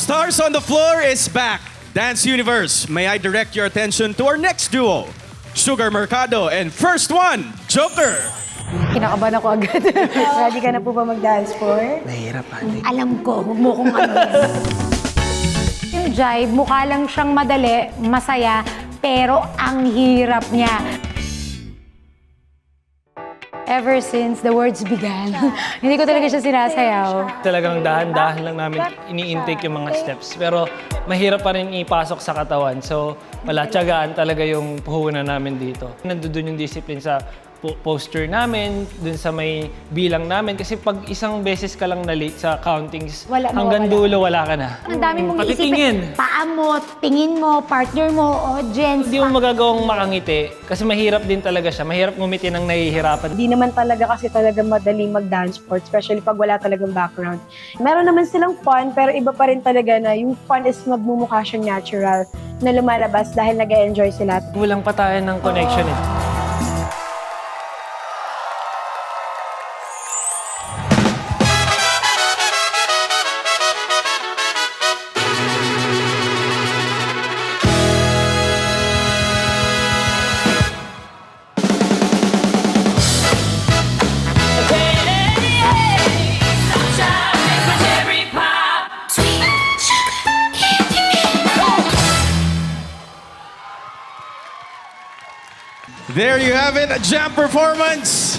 Stars on the Floor is back. Dance Universe, may I direct your attention to our next duo, Sugar Mercado and first one, Joker. Kinakabahan ako agad. Ready ka na po ba mag-dance for? Nahihirap, ate. Alam ko, huwag mo kong ano. Yung jive, mukha lang siyang madali, masaya, pero ang hirap niya. Ever since the words began, hindi ko talaga siya sinasayaw. Talagang dahan-dahan lang namin ini-intake yung mga steps. Pero mahirap pa rin ipasok sa katawan. So, wala, tiyagaan talaga yung puhunan namin dito. Nandun yung discipline sa posture namin, dun sa may bilang namin. Kasi pag isang beses ka lang na-late sa countings, hanggang dulo wala ka na. Ang dami mong Pati iisipin. tingin. Paa mo, tingin mo, partner mo, audience. Hindi mo magagawang makangiti kasi mahirap din talaga siya. Mahirap ngumiti ng nahihirapan. Hindi naman talaga kasi talaga madali mag-dance sport, especially pag wala talagang background. Meron naman silang fun, pero iba pa rin talaga na yung fun is magmumukha siyang natural na lumalabas dahil nag-enjoy sila. Kulang pa tayo ng connection eh. There you have it, a jam performance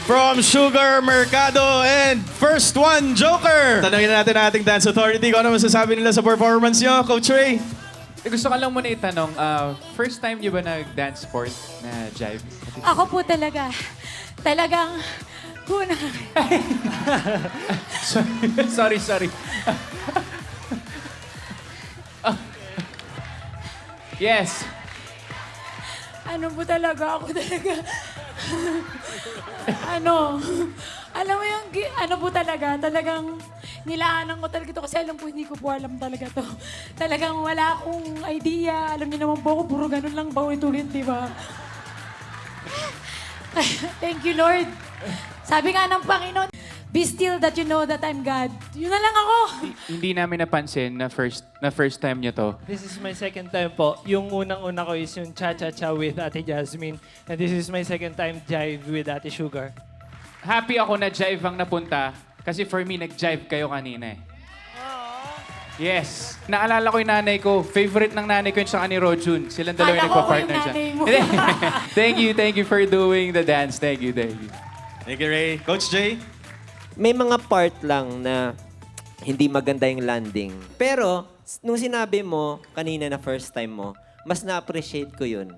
from Sugar Mercado and first one, Joker. Tanungin natin ang ating dance authority kung ano masasabi nila sa performance nyo, Coach Ray. Gusto ko lang muna itanong, first time niyo ba nag-dance sport na jive? Ako po talaga. Talagang kuna. sorry. Yes. Ano po talaga? Ako talaga. Alam mo yung, ano po talaga, talagang nilaanan ko talaga ito kasi alam po, hindi ko po alam talaga to. Talagang wala akong idea. Alam niyo naman po ako, puro ganun lang ba ulit, di ba? Thank you, Lord. Sabi nga ng Panginoon, be still that you know that I'm God. Yun na lang ako. Hindi namin napansin na first time niyo to. This is my second time po. Yung unang-una ko is yung Cha-Cha-Cha with Ate Jasmine. And this is my second time jive with Ate Sugar. Happy ako na jive ang napunta kasi for me, nag-jive kayo kanina eh. Yes. Naalala ko yung nanay ko. Favorite ng nanay ko yung saka ni Rojun. Silang dalawa yung Kala ko nagpa-partner yung siya. nanay mo. Thank you for doing the dance. Thank you. Thank you, Ray. Coach Jay. May mga part lang na hindi maganda yung landing. Pero, nung sinabi mo kanina na first time mo, mas na-appreciate ko yun.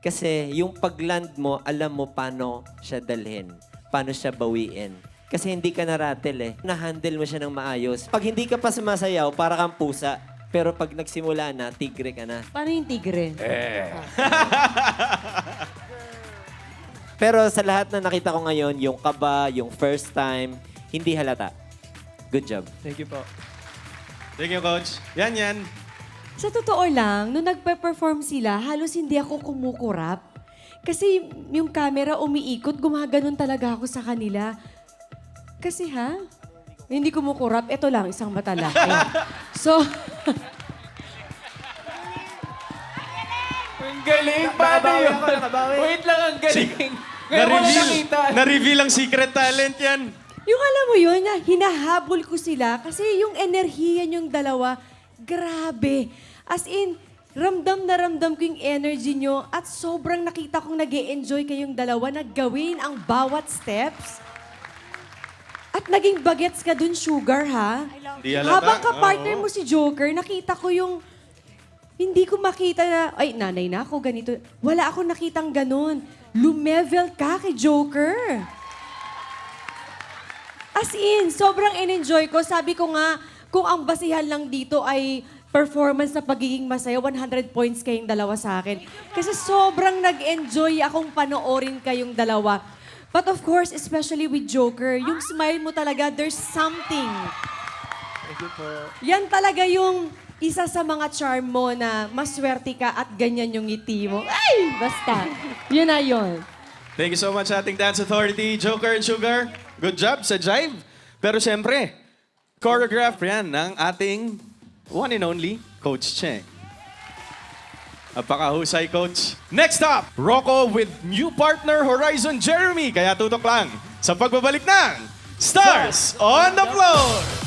Kasi yung pag-land mo, alam mo paano siya dalhin, paano siya bawiin. Kasi hindi ka na-rattle eh. Na-handle mo siya ng maayos. Pag hindi ka pa sumasayaw, para kang pusa. Pero pag nagsimula na, tigre ka na. Paano yung tigre? Pero sa lahat na nakita ko ngayon, yung kaba, yung first time, hindi halata. Good job. Thank you po. Thank you, Coach. Yan. Sa totoo lang, nung nagpe-perform sila, halos hindi ako kumukurap. Kasi yung camera umiikot, gumaganon talaga ako sa kanila. Kasi hindi kumukurap, ito lang, isang mata lang. Ayan. So, Ang galing, paano yun? Wait lang, ang galing. Ngayon ko lang nakita. Na-reveal ang secret talent yan. yung alam mo yun, na hinahabol ko sila kasi yung enerhiya yung dalawa, grabe. As in, ramdam na ramdam ko yung energy nyo at sobrang nakita kong nag-e-enjoy kayong dalawa na gawin ang bawat steps. At naging bagets ka dun, Sugar, ha? Di halata. Habang kapartner mo si Joker, nakita ko yung hindi ko makita na, ay, nanay na ako, ganito. Wala akong nakitang ganun. Lumevel ka kay Joker. As in, sobrang in-enjoy ko. Sabi ko nga, kung ang basihan lang dito ay performance na pagiging masaya, 100 points kayong dalawa sa akin. Kasi sobrang nag-enjoy akong panoorin kayong dalawa. But of course, especially with Joker, yung smile mo talaga, there's something. Thank you po. Yan talaga yung isa sa mga charm mo na maswerte ka at ganyan yung ngiti mo. Ay! Basta. Yun na yun. Thank you so much ating Dance Authority, Joker and Sugar. Good job sa jive. Pero siyempre, choreograph yan ng ating one and only, Coach Cheng. Napakahusay, Coach. Next up, Rocco with new partner Horizon Jeremy. Kaya tutok lang sa pagbabalik ng Stars on the Floor!